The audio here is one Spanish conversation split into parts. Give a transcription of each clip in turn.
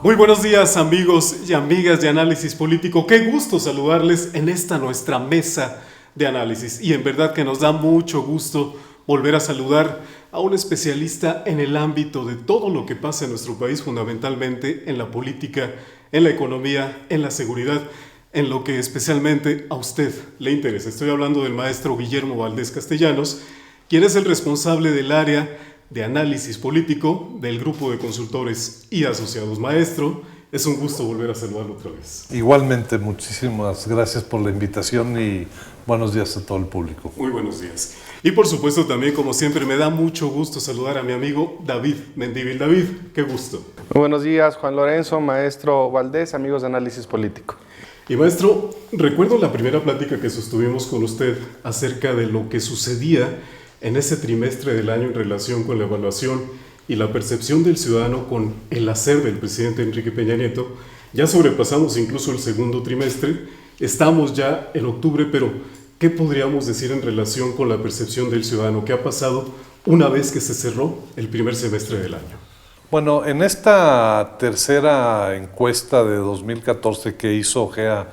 Muy buenos días, amigos y amigas de Análisis Político. Qué gusto saludarles en esta nuestra mesa de análisis. Y en verdad que nos da mucho gusto volver a saludar a un especialista en el ámbito de todo lo que pasa en nuestro país, fundamentalmente en la política, en la economía, en la seguridad, en lo que especialmente a usted le interesa. Estoy hablando del maestro Guillermo Valdés Castellanos, quien es el responsable del área de análisis político del grupo de consultores y asociados. Maestro, es un gusto volver a saludarlo otra vez. Igualmente, muchísimas gracias por la invitación y buenos días a todo el público. Muy buenos días. Y por supuesto también, como siempre, me da mucho gusto saludar a mi amigo David Mendívil. David, qué gusto. Muy buenos días, Juan Lorenzo, maestro Valdés, amigos de Análisis Político. Y maestro, recuerdo la primera plática que sostuvimos con usted acerca de lo que sucedía en ese trimestre del año en relación con la evaluación y la percepción del ciudadano con el hacer del presidente Enrique Peña Nieto. Ya sobrepasamos incluso el segundo trimestre, estamos ya en octubre, pero ¿qué podríamos decir en relación con la percepción del ciudadano? ¿Qué ha pasado una vez que se cerró el primer semestre del año? Bueno, en esta tercera encuesta de 2014 que hizo GEA,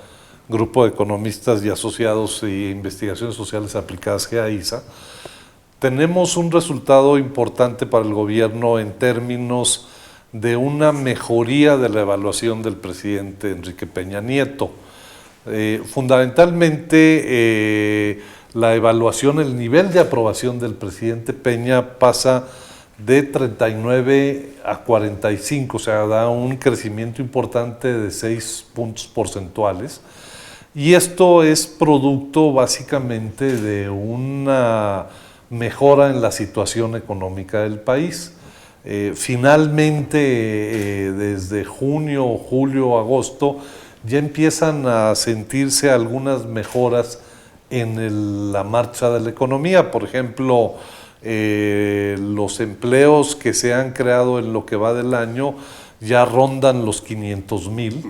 Grupo de Economistas y Asociados y Investigaciones Sociales Aplicadas, GEA-ISA, tenemos un resultado importante para el gobierno en términos de una mejoría de la evaluación del presidente Enrique Peña Nieto. Fundamentalmente, la evaluación, el nivel de aprobación del presidente Peña pasa de 39 a 45, o sea, da un crecimiento importante de 6 puntos porcentuales. Y esto es producto básicamente de una mejora en la situación económica del país. Finalmente, desde junio, julio, agosto, ya empiezan a sentirse algunas mejoras en la marcha de la economía. Por ejemplo, los empleos que se han creado en lo que va del año ya rondan los 500,000.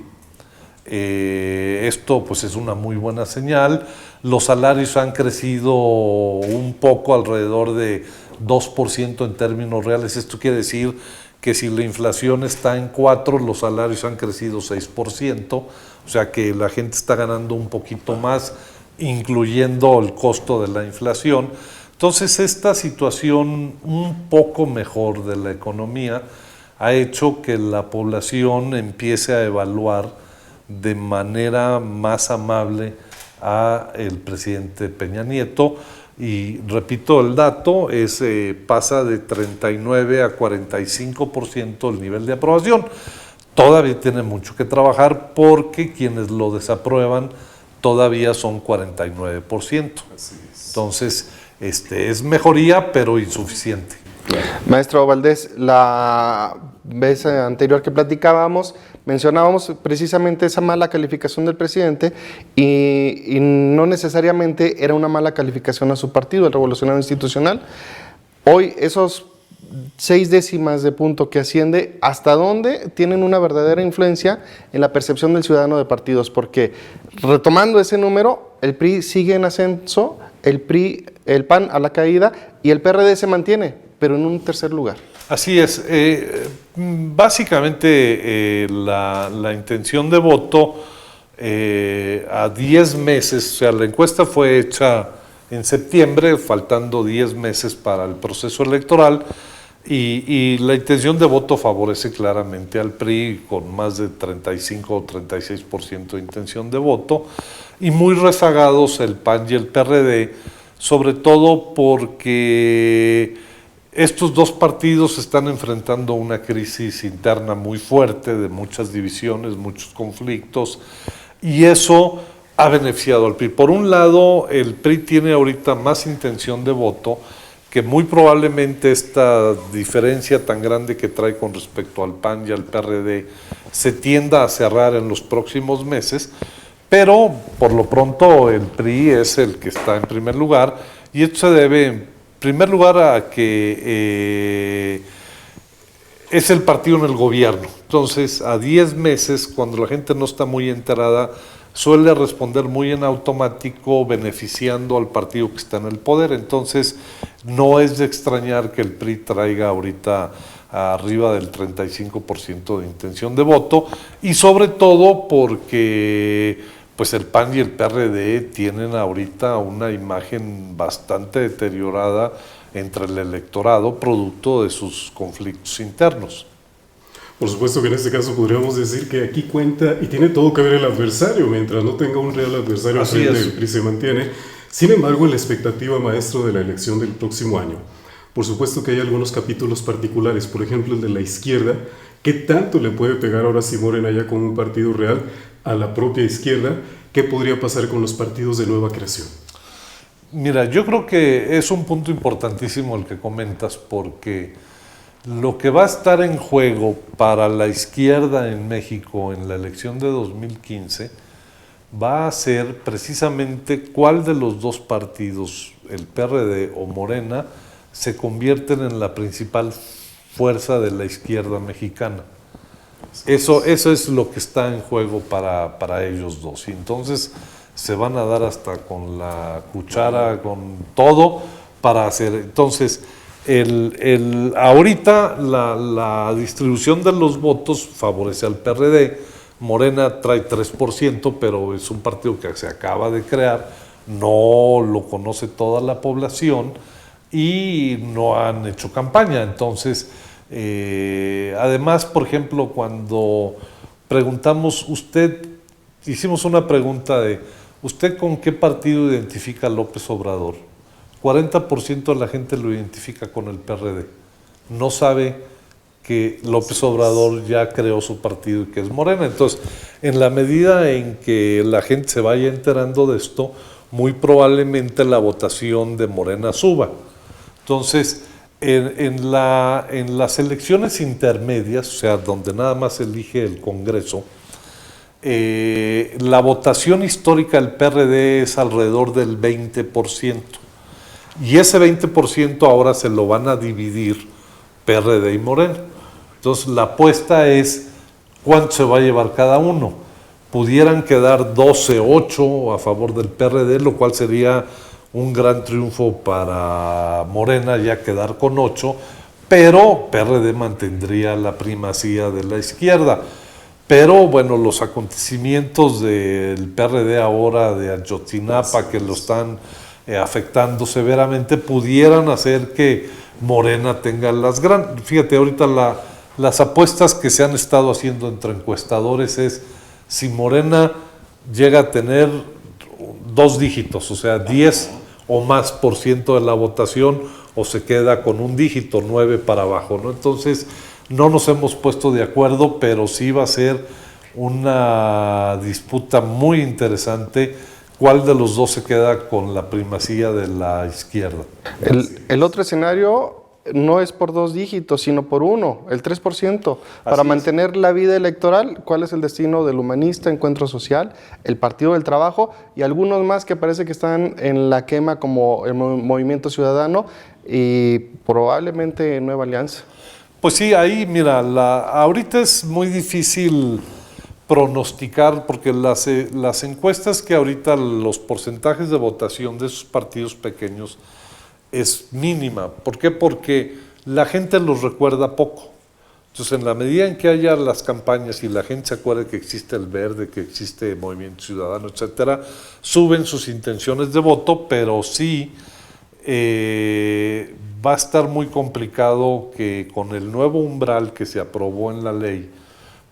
Esto pues es una muy buena señal. Los salarios han crecido un poco, alrededor de 2% en términos reales. Esto quiere decir que si la inflación está en 4, los salarios han crecido 6%, o sea que la gente está ganando un poquito más, incluyendo el costo de la inflación. Entonces, esta situación un poco mejor de la economía ha hecho que la población empiece a evaluar de manera más amable a el presidente Peña Nieto. Y repito, el dato pasa de 39 a 45% el nivel de aprobación. Todavía tiene mucho que trabajar porque quienes lo desaprueban todavía son 49%. Entonces, es mejoría, pero insuficiente. Maestro Valdés, la vez anterior que platicábamos, mencionábamos precisamente esa mala calificación del presidente y no necesariamente era una mala calificación a su partido, el Revolucionario Institucional. Hoy esos 6 décimas de punto que asciende, ¿hasta dónde tienen una verdadera influencia en la percepción del ciudadano de partidos? Porque retomando ese número, el PRI sigue en ascenso, el PAN a la caída y el PRD se mantiene, pero en un tercer lugar. Así es. Básicamente la intención de voto a 10 meses, o sea, la encuesta fue hecha en septiembre, faltando 10 meses para el proceso electoral, y la intención de voto favorece claramente al PRI con más de 35 o 36% de intención de voto, y muy rezagados el PAN y el PRD, sobre todo porque estos dos partidos están enfrentando una crisis interna muy fuerte, de muchas divisiones, muchos conflictos, y eso ha beneficiado al PRI. Por un lado, el PRI tiene ahorita más intención de voto, que muy probablemente esta diferencia tan grande que trae con respecto al PAN y al PRD se tienda a cerrar en los próximos meses, pero por lo pronto el PRI es el que está en primer lugar, y esto se debe en primer lugar a que es el partido en el gobierno. Entonces, a 10 meses, cuando la gente no está muy enterada, suele responder muy en automático, beneficiando al partido que está en el poder. Entonces, no es de extrañar que el PRI traiga ahorita arriba del 35% de intención de voto, y sobre todo porque pues el PAN y el PRD tienen ahorita una imagen bastante deteriorada entre el electorado, producto de sus conflictos internos. Por supuesto que en este caso podríamos decir que aquí cuenta y tiene todo que ver el adversario. Mientras no tenga un real adversario al frente, el PRI se mantiene. Sin embargo, en la expectativa, maestro, de la elección del próximo año, por supuesto que hay algunos capítulos particulares, por ejemplo el de la izquierda. ¿Qué tanto le puede pegar ahora si Morena ya con un partido real a la propia izquierda? ¿Qué podría pasar con los partidos de nueva creación? Mira, yo creo que es un punto importantísimo el que comentas, porque lo que va a estar en juego para la izquierda en México en la elección de 2015 va a ser precisamente cuál de los dos partidos, el PRD o Morena, se convierten en la principal fuerza de la izquierda mexicana. Eso es lo que está en juego para ellos dos. Y entonces se van a dar hasta con la cuchara, con todo, para hacer. Entonces, ahorita la distribución de los votos favorece al PRD. Morena trae 3%, pero es un partido que se acaba de crear, no lo conoce toda la población y no han hecho campaña. Entonces, además, por ejemplo, cuando preguntamos, hicimos una pregunta de, ¿usted con qué partido identifica a López Obrador? 40% de la gente lo identifica con el PRD. No sabe que López Obrador ya creó su partido y que es Morena. Entonces, en la medida en que la gente se vaya enterando de esto, muy probablemente la votación de Morena suba. Entonces, en las elecciones intermedias, o sea, donde nada más se elige el Congreso, la votación histórica del PRD es alrededor del 20%. Y ese 20% ahora se lo van a dividir PRD y Morena. Entonces la apuesta es cuánto se va a llevar cada uno. Pudieran quedar 12-8 a favor del PRD, lo cual sería un gran triunfo para Morena, ya quedar con 8, pero PRD mantendría la primacía de la izquierda. Pero bueno, los acontecimientos del PRD ahora de Ayotzinapa, que lo están afectando severamente, pudieran hacer que Morena tenga las grandes. Fíjate, ahorita las apuestas que se han estado haciendo entre encuestadores es si Morena llega a tener 2 dígitos, o sea, 10 o más por ciento de la votación, o se queda con un dígito, 9 para abajo, ¿no? Entonces, no nos hemos puesto de acuerdo, pero sí va a ser una disputa muy interesante. ¿Cuál de los dos se queda con la primacía de la izquierda? El otro escenario no es por 2 dígitos, sino por 1, el 3%. Para mantener la vida electoral, ¿cuál es el destino del Humanista, Encuentro Social, el Partido del Trabajo y algunos más que parece que están en la quema, como el Movimiento Ciudadano y probablemente Nueva Alianza? Pues sí, ahí mira, ahorita es muy difícil pronosticar, porque las encuestas que ahorita los porcentajes de votación de esos partidos pequeños es mínima. ¿Por qué? Porque la gente los recuerda poco. Entonces, en la medida en que haya las campañas y la gente se acuerde que existe el Verde, que existe el Movimiento Ciudadano, etcétera, suben sus intenciones de voto, pero sí va a estar muy complicado que con el nuevo umbral que se aprobó en la ley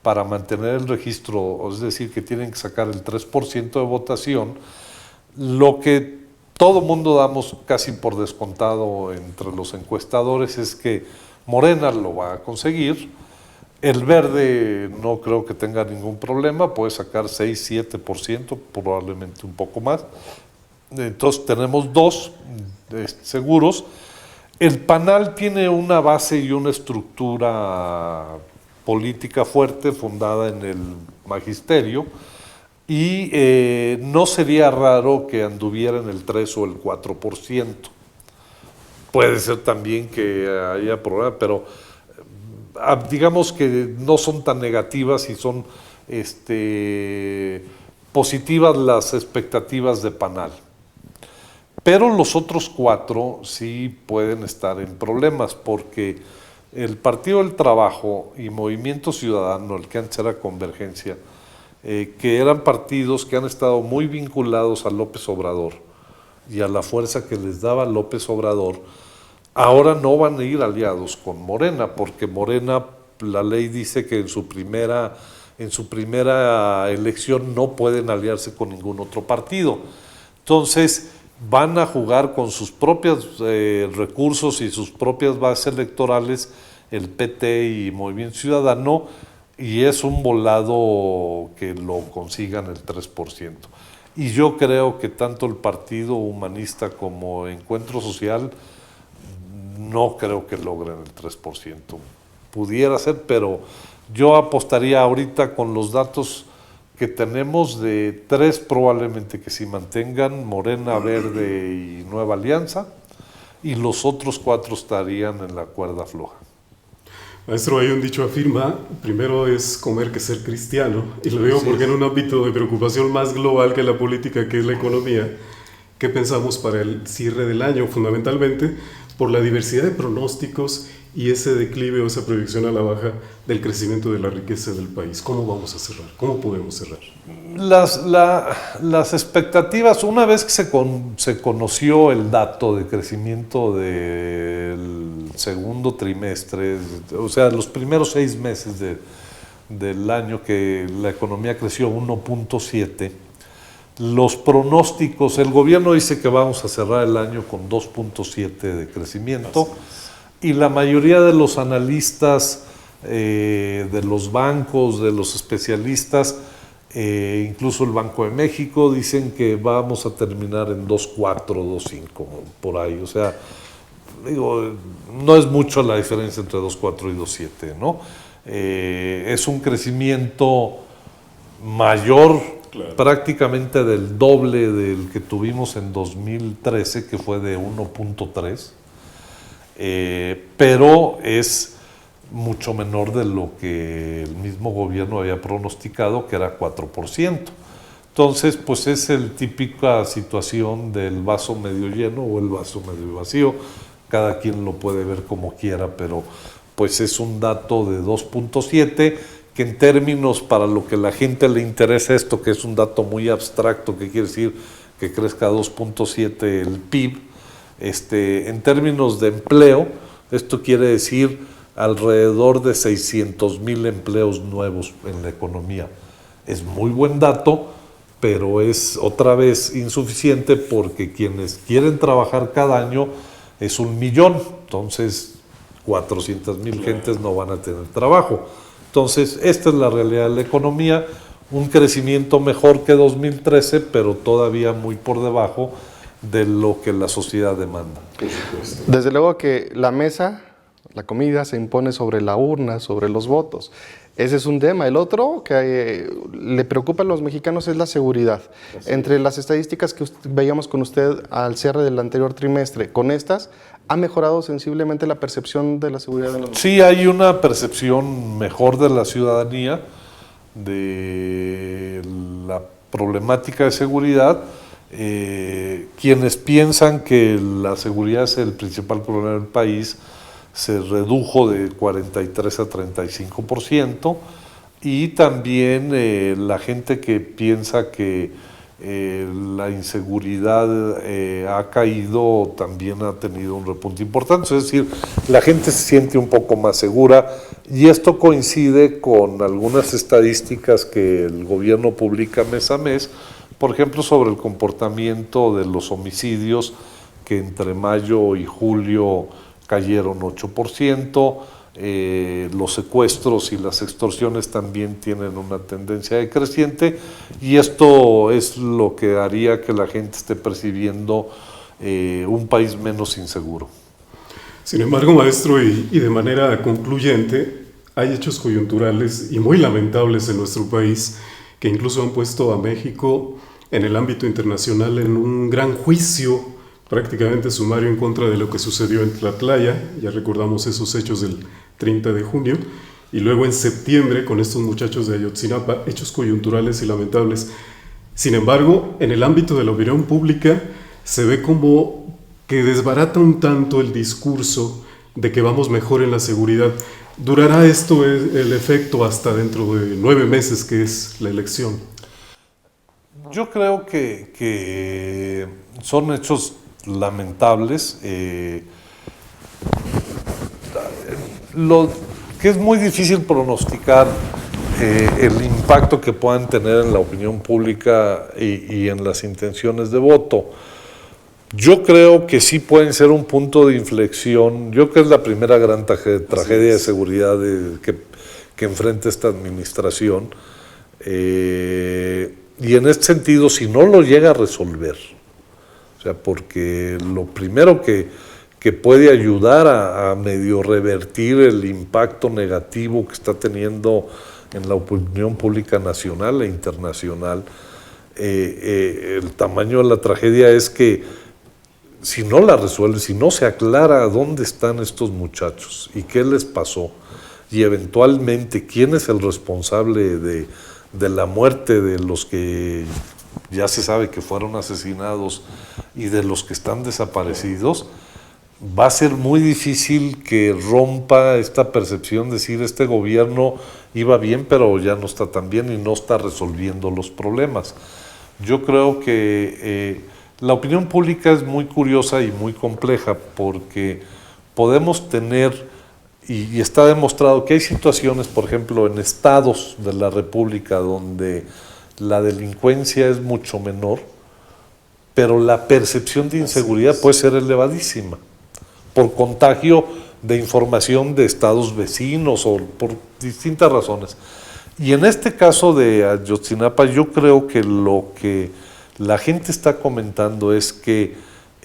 para mantener el registro, es decir, que tienen que sacar el 3% de votación, lo que todo mundo damos casi por descontado entre los encuestadores es que Morena lo va a conseguir. El Verde no creo que tenga ningún problema, puede sacar 6-7%, probablemente un poco más. Entonces tenemos 2 seguros. El PANAL tiene una base y una estructura política fuerte, fundada en el magisterio, y no sería raro que anduviera en el 3 o el 4%. Puede ser también que haya problemas, pero digamos que no son tan negativas y son positivas las expectativas de PANAL. Pero los otros 4 sí pueden estar en problemas, porque el Partido del Trabajo y Movimiento Ciudadano, el que antes era Convergencia, que eran partidos que han estado muy vinculados a López Obrador y a la fuerza que les daba López Obrador, ahora no van a ir aliados con Morena, porque Morena, la ley dice que en su primera elección no pueden aliarse con ningún otro partido. Entonces van a jugar con sus propios recursos y sus propias bases electorales, el PT y Movimiento Ciudadano, y es un volado que lo consigan el 3%. Y yo creo que tanto el Partido Humanista como Encuentro Social no creo que logren el 3%. Pudiera ser, pero yo apostaría ahorita con los datos que tenemos de 3 probablemente que sí mantengan, Morena, Verde y Nueva Alianza, y los otros 4 estarían en la cuerda floja. Maestro, hay un dicho afirma, primero es comer que ser cristiano, y lo digo porque en un ámbito de preocupación más global que la política, que es la economía, ¿qué pensamos para el cierre del año? Fundamentalmente por la diversidad de pronósticos y ese declive o esa proyección a la baja del crecimiento de la riqueza del país. ¿Cómo vamos a cerrar? ¿Cómo podemos cerrar? Las expectativas, una vez que se conoció el dato de crecimiento del segundo trimestre, o sea, los primeros 6 meses del año que la economía creció 1.7, los pronósticos, el gobierno dice que vamos a cerrar el año con 2.7 de crecimiento, y la mayoría de los analistas, de los bancos, de los especialistas, incluso el Banco de México, dicen que vamos a terminar en 2.4, 2.5, por ahí. O sea, digo, no es mucho la diferencia entre 2.4 y 2.7, ¿no? Es un crecimiento mayor, claro, prácticamente del doble del que tuvimos en 2013, que fue de 1.3, pero es mucho menor de lo que el mismo gobierno había pronosticado, que era 4%. Entonces, pues es la típica situación del vaso medio lleno o el vaso medio vacío. Cada quien lo puede ver como quiera, pero pues es un dato de 2.7, que en términos para lo que la gente le interesa esto, que es un dato muy abstracto, que quiere decir que crezca 2.7 el PIB, en términos de empleo, esto quiere decir alrededor de 600,000 empleos nuevos en la economía. Es muy buen dato, pero es otra vez insuficiente porque quienes quieren trabajar cada año es 1,000,000, entonces 400,000 gentes no van a tener trabajo. Entonces, esta es la realidad de la economía, un crecimiento mejor que 2013, pero todavía muy por debajo de lo que la sociedad demanda. Desde luego que la mesa, la comida se impone sobre la urna, sobre los votos. Ese es un tema. El otro que le preocupa a los mexicanos es la seguridad. Entre las estadísticas que veíamos con usted al cierre del anterior trimestre, con estas, ¿ha mejorado sensiblemente la percepción de la seguridad de los mexicanos? Sí, hay una percepción mejor de la ciudadanía de la problemática de seguridad. Quienes piensan que la seguridad es el principal problema del país se redujo de 43 a 35%, y también la gente que piensa que la inseguridad ha caído también ha tenido un repunte importante, es decir, la gente se siente un poco más segura, y esto coincide con algunas estadísticas que el gobierno publica mes a mes, por ejemplo, sobre el comportamiento de los homicidios, que entre mayo y julio cayeron 8%, los secuestros y las extorsiones también tienen una tendencia decreciente, y esto es lo que haría que la gente esté percibiendo un país menos inseguro. Sin embargo, maestro, y de manera concluyente, hay hechos coyunturales y muy lamentables en nuestro país que incluso han puesto a México en el ámbito internacional en un gran juicio prácticamente sumario en contra de lo que sucedió en Tlatlaya. Ya recordamos esos hechos del 30 de junio, y luego en septiembre con estos muchachos de Ayotzinapa, hechos coyunturales y lamentables. Sin embargo, en el ámbito de la opinión pública se ve como que desbarata un tanto el discurso de que vamos mejor en la seguridad. ¿Durará esto el efecto hasta dentro de 9 meses, que es la elección? Yo creo que son hechos lamentables. Lo que es muy difícil pronosticar el impacto que puedan tener en la opinión pública y en las intenciones de voto. Yo creo que sí pueden ser un punto de inflexión. Yo creo que es la primera gran tragedia de seguridad que enfrenta esta administración. Y en este sentido, si no lo llega a resolver, o sea, porque lo primero que puede ayudar a medio revertir el impacto negativo que está teniendo en la opinión pública nacional e internacional, el tamaño de la tragedia es que si no la resuelve, si no se aclara dónde están estos muchachos y qué les pasó, y eventualmente quién es el responsable de la muerte de los que ya se sabe que fueron asesinados y de los que están desaparecidos, va a ser muy difícil que rompa esta percepción de decir este gobierno iba bien pero ya no está tan bien y no está resolviendo los problemas. Yo creo que la opinión pública es muy curiosa y muy compleja porque podemos tener, y está demostrado que hay situaciones, por ejemplo, en estados de la República donde la delincuencia es mucho menor, pero la percepción de inseguridad puede ser elevadísima por contagio de información de estados vecinos o por distintas razones. Y en este caso de Ayotzinapa, yo creo que lo que la gente está comentando es que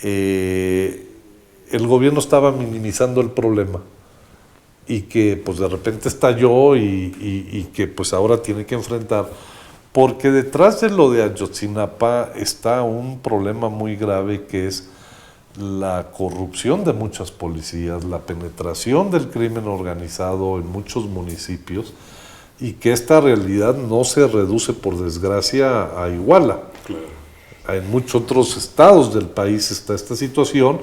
el gobierno estaba minimizando el problema y que pues de repente estalló y que pues ahora tiene que enfrentar, porque detrás de lo de Ayotzinapa está un problema muy grave que es la corrupción de muchas policías, la penetración del crimen organizado en muchos municipios y que esta realidad no se reduce por desgracia a Iguala. Claro. En muchos otros estados del país está esta situación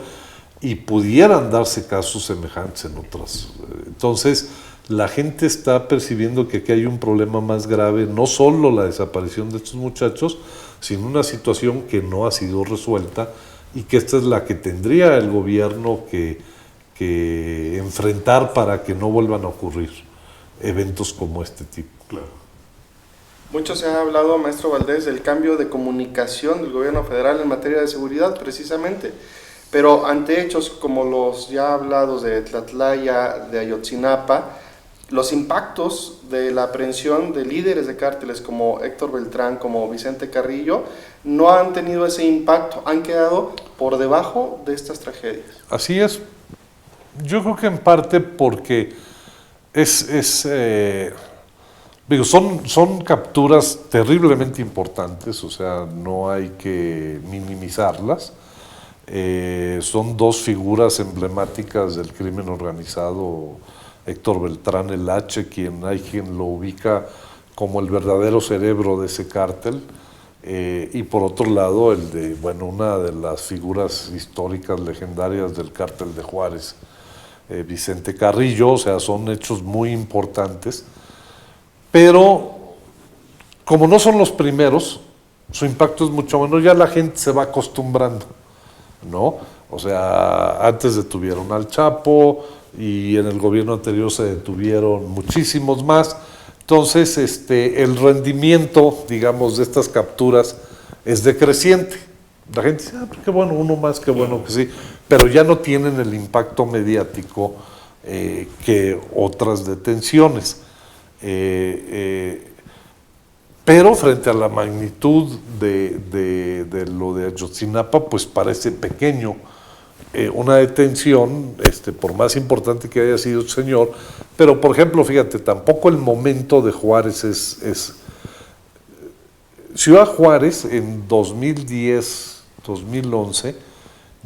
y pudieran darse casos semejantes en otras. Entonces, la gente está percibiendo que aquí hay un problema más grave, no solo la desaparición de estos muchachos, sino una situación que no ha sido resuelta y que esta es la que tendría el gobierno que enfrentar para que no vuelvan a ocurrir eventos como este tipo. Claro. Mucho se ha hablado, maestro Valdés, del cambio de comunicación del gobierno federal en materia de seguridad, precisamente. Pero ante hechos como los ya hablados de Tlatlaya, de Ayotzinapa, los impactos de la aprehensión de líderes de cárteles como Héctor Beltrán, como Vicente Carrillo, no han tenido ese impacto, han quedado por debajo de estas tragedias. Así es. Yo creo que en parte porque son capturas terriblemente importantes, o sea, no hay que minimizarlas. Son dos figuras emblemáticas del crimen organizado, Héctor Beltrán el H, hay quien lo ubica como el verdadero cerebro de ese cártel, y por otro lado una de las figuras históricas legendarias del cártel de Juárez, Vicente Carrillo. O sea, son hechos muy importantes, pero como no son los primeros, su impacto es mucho menor, ya la gente se va acostumbrando, ¿no? O sea, antes detuvieron al Chapo y en el gobierno anterior se detuvieron muchísimos más. Entonces, el rendimiento, digamos, de estas capturas es decreciente. La gente dice, qué bueno, uno más, qué bueno que sí, pero ya no tienen el impacto mediático que otras detenciones. Pero frente a la magnitud de lo de Ayotzinapa, pues parece pequeño. Una detención, por más importante que haya sido el señor, pero por ejemplo, fíjate, tampoco el momento de Juárez es Ciudad Juárez en 2010, 2011,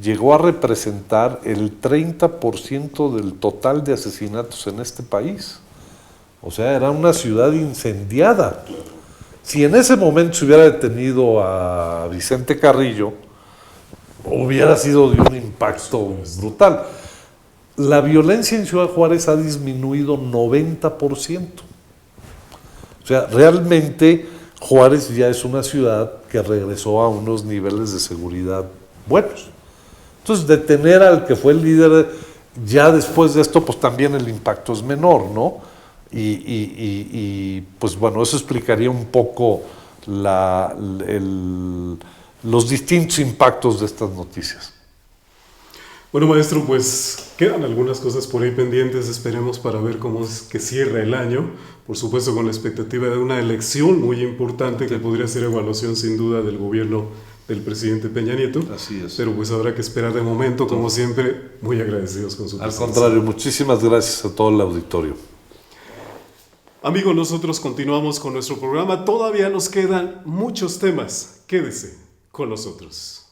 llegó a representar el 30% del total de asesinatos en este país. O sea, era una ciudad incendiada. Si en ese momento se hubiera detenido a Vicente Carrillo, hubiera sido de un impacto brutal. la violencia en Ciudad Juárez ha disminuido 90%. O sea, realmente Juárez ya es una ciudad que regresó a unos niveles de seguridad buenos. Entonces, detener al que fue el líder ya después de esto, pues también el impacto es menor, ¿no? Pues bueno, eso explicaría un poco los distintos impactos de estas noticias. Bueno, maestro, pues quedan algunas cosas por ahí pendientes, esperemos para ver cómo es que cierra el año, por supuesto con la expectativa de una elección muy importante que podría ser evaluación sin duda del gobierno del presidente Peña Nieto. Así es. Pero pues habrá que esperar de momento, como siempre, muy agradecidos con su presencia. Al contrario, muchísimas gracias a todo el auditorio. Amigos, nosotros continuamos con nuestro programa, todavía nos quedan muchos temas, quédese con nosotros.